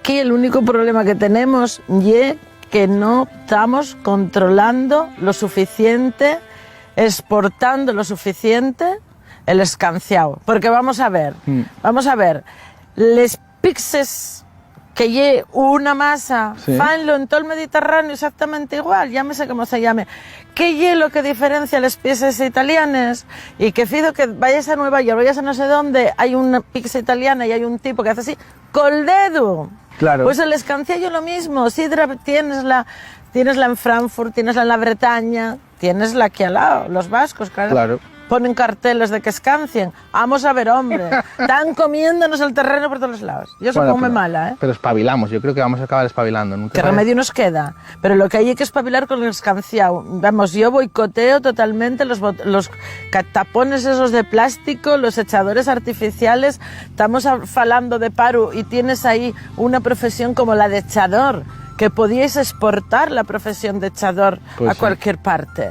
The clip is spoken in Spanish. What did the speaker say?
aquí el único problema que tenemos es que no estamos controlando lo suficiente, exportando lo suficiente el escanciado. Porque vamos a ver, les pizzas que lle una masa, Sí. fanlo en todo el Mediterráneo exactamente igual, llámese como se llame. ¿Qué lle lo que diferencia las pizzas italianas? Y que fido que vayas a Nueva York, vayas a no sé dónde, hay una pizza italiana y hay un tipo que hace así, col dedo. Claro. Pues el escanciallo lo mismo, sidra tienes la en Frankfurt, tienes la en la Bretaña, tienes la aquí al lado, los vascos, Claro. Ponen carteles de que escancien. Vamos a ver, hombre. Están comiéndonos el terreno por todos los lados. Yo soy como mala, ¿eh? Pero espabilamos, yo creo que vamos a acabar espabilando. ¿No te ¿Qué parece? remedio nos queda? Pero lo que hay que espabilar con el escanciado. Vamos, yo boicoteo totalmente los tapones esos de plástico, los echadores artificiales. Estamos falando de paro y tienes ahí una profesión como la de echador, que podíais exportar la profesión de echador Pues a sí. cualquier parte.